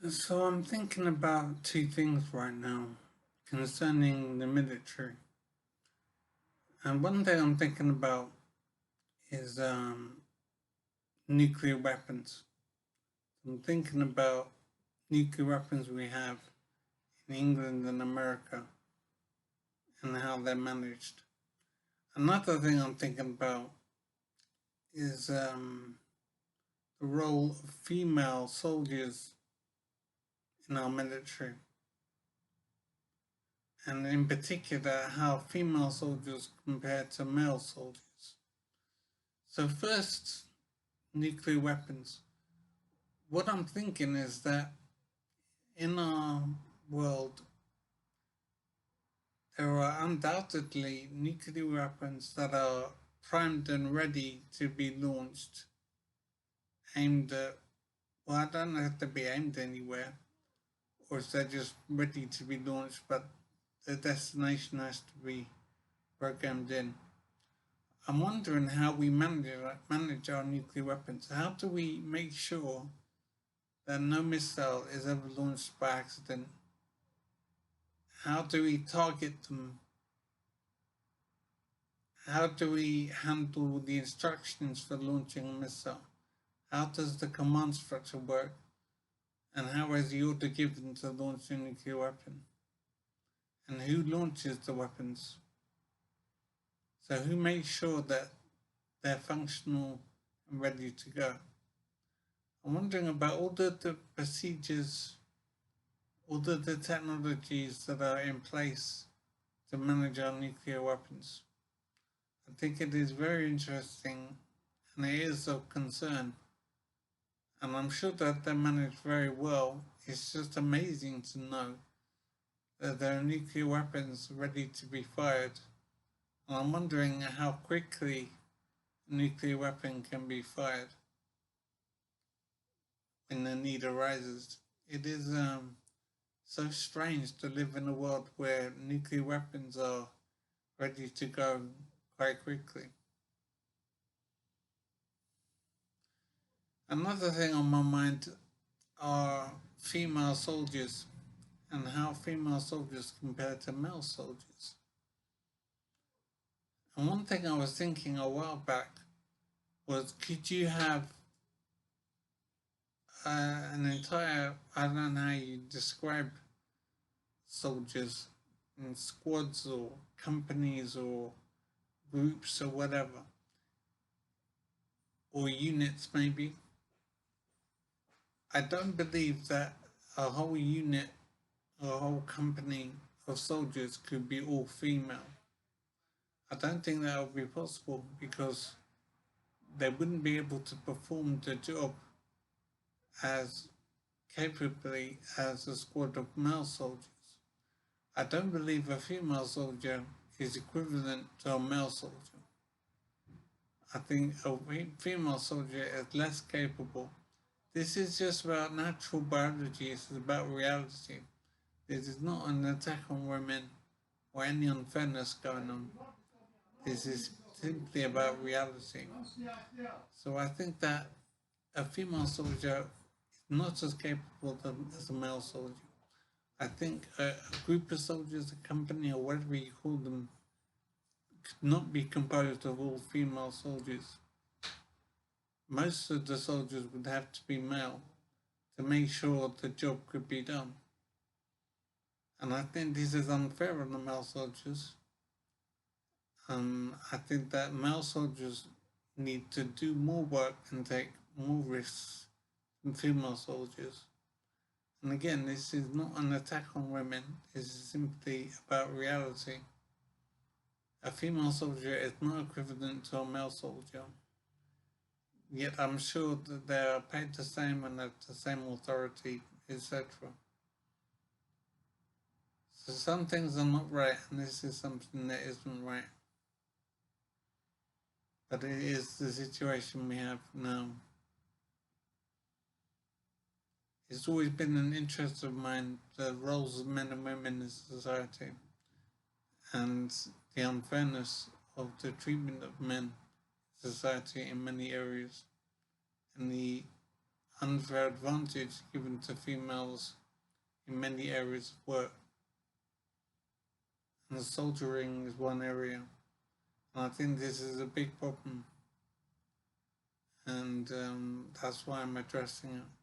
So I'm thinking about two things right now concerning the military. And one thing I'm thinking about is nuclear weapons. I'm thinking about nuclear weapons we have in England and America and how they're managed. Another thing I'm thinking about is the role of female soldiers in our military, and in particular how female soldiers compare to male soldiers. So first, nuclear weapons. What I'm thinking is that in our world, there are undoubtedly nuclear weapons that are primed and ready to be launched, aimed at, well, I don't have to be aimed anywhere, or is that just ready to be launched, but the destination has to be programmed in. I'm wondering how we manage our nuclear weapons. How do we make sure that no missile is ever launched by accident? How do we target them? How do we handle the instructions for launching a missile? How does the command structure work? And how is the order given to launch a nuclear weapon? And who launches the weapons? So who makes sure that they're functional and ready to go? I'm wondering about all the procedures, all the technologies that are in place to manage our nuclear weapons. I think it is very interesting and it is of concern. And I'm sure that they're managed very well. It's just amazing to know that there are nuclear weapons ready to be fired. And I'm wondering how quickly a nuclear weapon can be fired when the need arises. It is so strange to live in a world where nuclear weapons are ready to go quite quickly. Another thing on my mind are female soldiers and how female soldiers compare to male soldiers. And one thing I was thinking a while back was could you have an entire, I don't know how you describe soldiers in squads or companies or groups or whatever, or units maybe. I don't believe that a whole unit or a whole company of soldiers could be all female. I don't think that would be possible because they wouldn't be able to perform the job as capably as a squad of male soldiers. I don't believe a female soldier is equivalent to a male soldier. I think a female soldier is less capable. This is just about natural biology, it's about reality. This is not an attack on women or any unfairness going on. This is simply about reality. So I think that a female soldier is not as capable as a male soldier. I think a group of soldiers, a company, or whatever you call them, could not be composed of all female soldiers. Most of the soldiers would have to be male to make sure the job could be done. And I think this is unfair on the male soldiers. I think that male soldiers need to do more work and take more risks than female soldiers. And again, this is not an attack on women, this is simply about reality. A female soldier is not equivalent to a male soldier, yet I'm sure that they are paid the same and have the same authority, etc. So some things are not right, and this is something that isn't right. But it is the situation we have now. It's always been an interest of mine, the roles of men and women in society and the unfairness of the treatment of men in society in many areas and the unfair advantage given to females in many areas of work, and soldiering is one area. And I think this is a big problem, and that's why I'm addressing it.